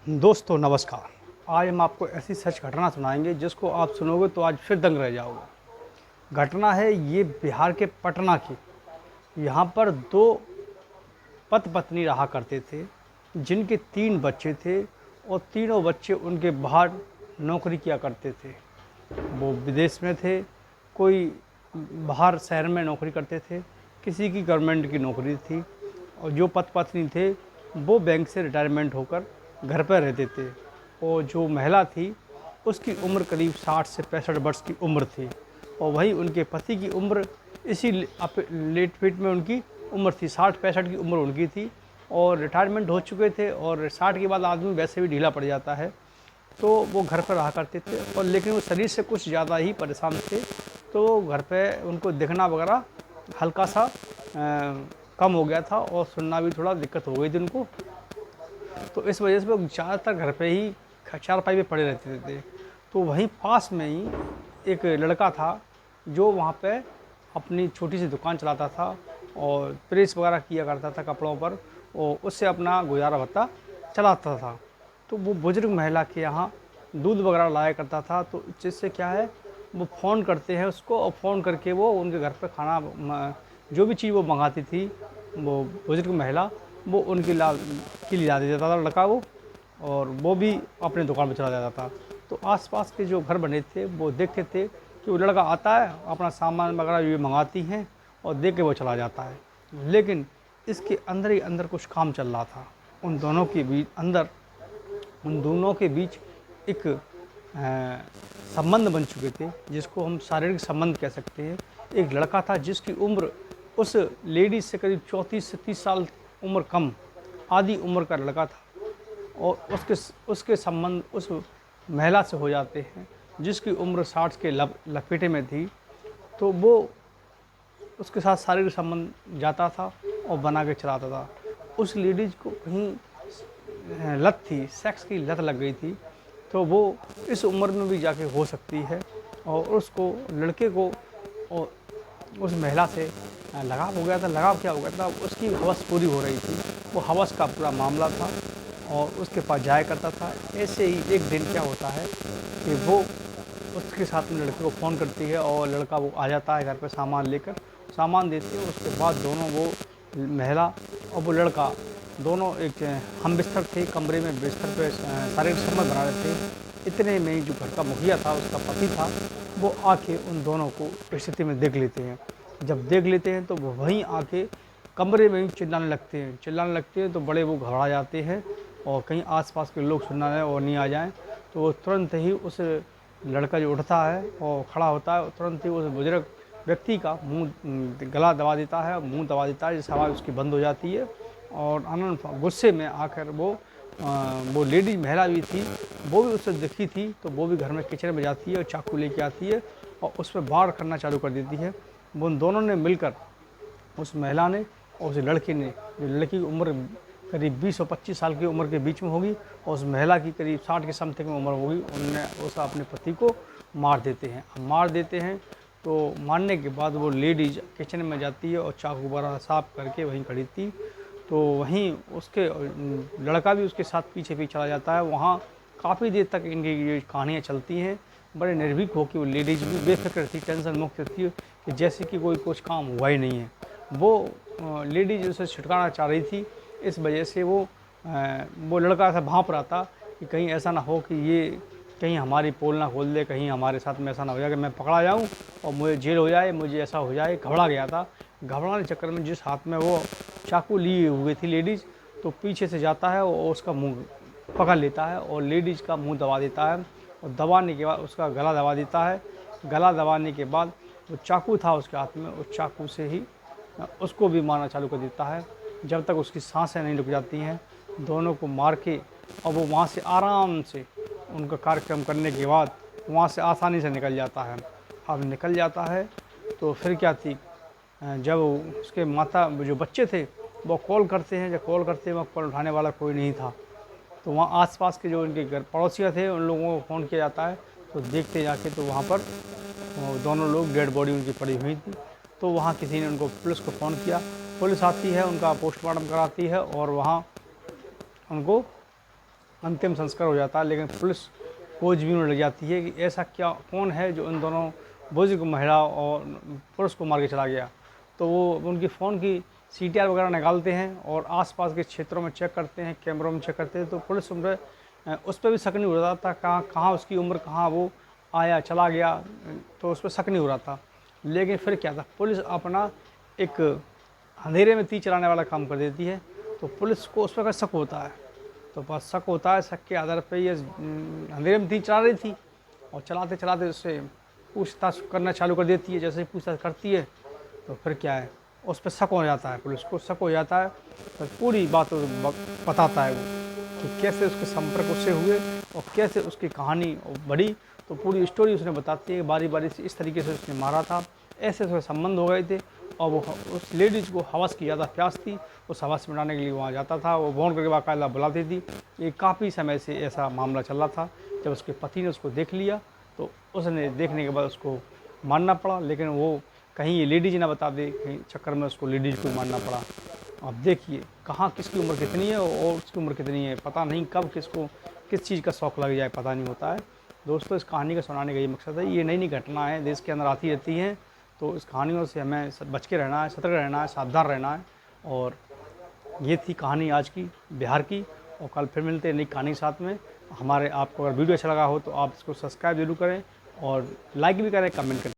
दोस्तों नमस्कार। आज हम आपको ऐसी सच घटना सुनाएंगे जिसको आप सुनोगे तो आज फिर दंग रह जाओगे। घटना है ये बिहार के पटना की। यहाँ पर दो पति पत्नी रहा करते थे जिनके 3 बच्चे थे और तीनों बच्चे उनके बाहर नौकरी किया करते थे। वो विदेश में थे, कोई बाहर शहर में नौकरी करते थे, किसी की गवर्नमेंट की नौकरी थी और जो पति पत्नी थे वो बैंक से रिटायरमेंट होकर घर पर रहते थे। और जो महिला थी उसकी उम्र करीब 60 से 65 वर्ष की उम्र थी और वही उनके पति की उम्र इसी लेट फिट में उनकी उम्र थी, 60-65 की उम्र उनकी थी और रिटायरमेंट हो चुके थे। और 60 के बाद आदमी वैसे भी ढीला पड़ जाता है, तो वो घर पर रहा करते थे और लेकिन वो शरीर से कुछ ज़्यादा ही परेशान थे, तो घर पे उनको दिखना वगैरह हल्का सा कम हो गया था और सुनना भी थोड़ा दिक्कत हो गई थी उनको। तो इस वजह से वो ज़्यादातर घर पे ही चारपाई पे पड़े रहते थे। तो वहीं पास में ही एक लड़का था जो वहाँ पे अपनी छोटी सी दुकान चलाता था और प्रेस वगैरह किया करता था कपड़ों पर और उससे अपना गुजारा भत्ता चलाता था। तो वो बुज़ुर्ग महिला के यहाँ दूध वगैरह लाया करता था। तो जिससे क्या है, वो फ़ोन करते हैं उसको और फ़ोन करके वो उनके घर पे खाना जो भी चीज़ वो मंगाती थी वो बुज़ुर्ग महिला, वो उनके के लिए ला देता था लड़का वो, और वो भी अपने दुकान पर चला जाता था। तो आसपास के जो घर बने थे वो देखते थे कि वो लड़का आता है, अपना सामान वगैरह ये मंगाती हैं और दे के वो चला जाता है। लेकिन इसके अंदर ही अंदर कुछ काम चल रहा था। उन दोनों के बीच एक संबंध बन चुके थे जिसको हम शारीरिक संबंध कह सकते हैं। एक लड़का था जिसकी उम्र उस लेडीज से करीब 34 से 30 साल उम्र कम, आधी उम्र का लड़का था और उसके संबंध उस महिला से हो जाते हैं जिसकी उम्र 60 के लपेटे में थी। तो वो उसके साथ शारीरिक संबंध जाता था और बना के चलाता था। उस लेडीज को कहीं लत थी, सेक्स की लत लग गई थी, तो वो इस उम्र में भी जाके हो सकती है और उसको लड़के को और उस महिला से लगाव हो गया था। लगाव क्या हो गया था, उसकी हवस पूरी हो रही थी, वो हवस का पूरा मामला था और उसके पास जाया करता था। ऐसे ही एक दिन क्या होता है कि वो उसके साथ में लड़के को फ़ोन करती है और लड़का वो आ जाता है घर पे सामान लेकर, सामान देते हैं। उसके बाद दोनों, वो महिला और वो लड़का, दोनों एक हम बिस्तर थे, कमरे में बिस्तर पे शारीरिक संबंध बना रहे थे। इतने में ही जो घर का मुखिया था, उसका पति था, वो आके उन दोनों को स्थिति में देख लेते हैं। जब देख लेते हैं तो वो वहीं आके कमरे में ही चिल्लाने लगते हैं। तो बड़े वो घबरा जाते हैं और कहीं आसपास के लोग सुनना रहे और नहीं आ जाएं, तो वो तुरंत ही उस लड़का जो उठता है और खड़ा होता है, तुरंत ही उस बुजुर्ग व्यक्ति का गला दबा देता है, मुंह दबा देता है, जिससे आवाज़ उसकी बंद हो जाती है। और आनंद गुस्से में आकर वो लेडी महिला भी थी, वो भी उससे दिखी थी, तो वो भी घर में किचन में जाती है और चाकू लेके आती है और उस पर वार करना चालू कर देती है। वो उन दोनों ने मिलकर, उस महिला ने और उस लड़के ने, जो लड़की की उम्र करीब 20 और 25 साल की उम्र के बीच में होगी और उस महिला की करीब 60 के समथिंग में उम्र होगी, उन्होंने उसका अपने पति को मार देते हैं। तो मारने के बाद वो लेडीज किचन में जाती है और चाकू वगैरह साफ करके वहीं खड़ी थी। तो वहीं उसके लड़का भी उसके साथ पीछे पीछे चला जाता है। वहाँ काफ़ी देर तक इनकी ये कहानियाँ चलती हैं। बड़े निर्भीक हो कि वो लेडीज भी बेफिक्र थी, टेंशन मुक्त थी कि जैसे कि कोई कुछ काम हुआ ही नहीं है। वो लेडीज उसे छिटकाना चाह रही थी, इस वजह से वो लड़का ऐसा भांप रहा था कि कहीं ऐसा ना हो कि ये कहीं हमारी पोल ना खोल दे, कहीं हमारे साथ में ऐसा ना हो जाए कि मैं पकड़ा जाऊं और मुझे जेल हो जाए, मुझे ऐसा हो जाए। घबरा गया था। घबराने के चक्कर में जिस हाथ में वो चाकू लिए हुए थी लेडीज़, तो पीछे से जाता है और उसका मुंह पकड़ लेता है और लेडीज़ का मुंह दबा देता है और दबाने के बाद उसका गला दबा देता है। गला दबाने के बाद वो चाकू था उसके हाथ में, उस चाकू से ही उसको भी मारना चालू कर देता है जब तक उसकी सांसें नहीं रुक जाती हैं। दोनों को मार के और वो वहाँ से आराम से उनका कार्यक्रम करने के बाद वहाँ से आसानी से निकल जाता है। अब निकल जाता है तो फिर क्या थी, जब उसके माता जो बच्चे थे वो कॉल करते हैं, जब कॉल करते हैं वहाँ कॉल उठाने वाला कोई नहीं था। तो वहाँ आसपास के जो उनके घर पड़ोसिया थे उन लोगों को फ़ोन किया जाता है। तो देखते जाके तो वहाँ पर वो दोनों लोग, डेड बॉडी उनकी पड़ी हुई थी। तो वहाँ किसी ने उनको पुलिस को फ़ोन किया, पुलिस आती है, उनका पोस्टमार्टम कराती है और वहाँ उनको अंतिम संस्कार हो जाता है, लेकिन पुलिस खोजबीन में लग जाती है कि ऐसा क्या कौन है जो इन दोनों बुजुर्ग महिला और पुरुष को मार के चला गया। तो वो उनकी फ़ोन की CTR वगैरह निकालते हैं और आसपास के क्षेत्रों में चेक करते हैं, कैमरों में चेक करते हैं, तो पुलिस उस पर भी शक नहीं हो रहा था, कहाँ कहाँ उसकी उम्र, कहाँ वो आया चला गया, तो उस पर शक नहीं हो रहा था। लेकिन फिर क्या था, पुलिस अपना एक अंधेरे में तीर चलाने वाला काम कर देती है, तो पुलिस को उस पर शक होता है। तो बस शक होता है, शक के आधार पर ये अंधेरे में तीर चला रही थी और चलाते चलाते उससे पूछताछ करना चालू कर देती है। जैसे ही पूछताछ करती है तो फिर क्या है, उस पर शक हो जाता है, पुलिस को शक हो जाता है, तो पूरी बात बताता है वो कि कैसे उसके संपर्क उससे हुए और कैसे उसकी कहानी बढ़ी। तो पूरी स्टोरी उसने बताती है कि बारी बारी से इस तरीके से उसने मारा था, ऐसे उसके संबंध हो गए थे और वो उस लेडीज़ को हवस की ज़्यादा प्यास थी, उस हवस मिटाने के लिए वहाँ जाता था, वो फ़ोन करके बाकायदा बुलाती थी। ये काफ़ी समय से ऐसा मामला चल रहा था। जब उसके पति ने उसको देख लिया तो उसने देखने के बाद उसको मारना पड़ा, लेकिन वो कहीं ये लेडीज़ ना बता दे, कहीं चक्कर में उसको लेडीज़ को मारना पड़ा। अब देखिए कहाँ किसकी उम्र कितनी है और उसकी उम्र कितनी है, पता नहीं कब किसको किस चीज़ का शौक़ लग जाए, पता नहीं होता है। दोस्तों, इस कहानी का सुनाने का ये मकसद है, ये नई नई घटना है देश के अंदर आती रहती हैं, तो इस कहानियों से हमें बच के रहना है, सतर्क रहना है, सावधान रहना है। और ये थी कहानी आज की बिहार की, और कल फिर मिलते हैं नई कहानी के साथ में। हमारे आपको अगर वीडियो अच्छा लगा हो तो आप इसको सब्सक्राइब जरूर करें और लाइक भी करें, कमेंट करें।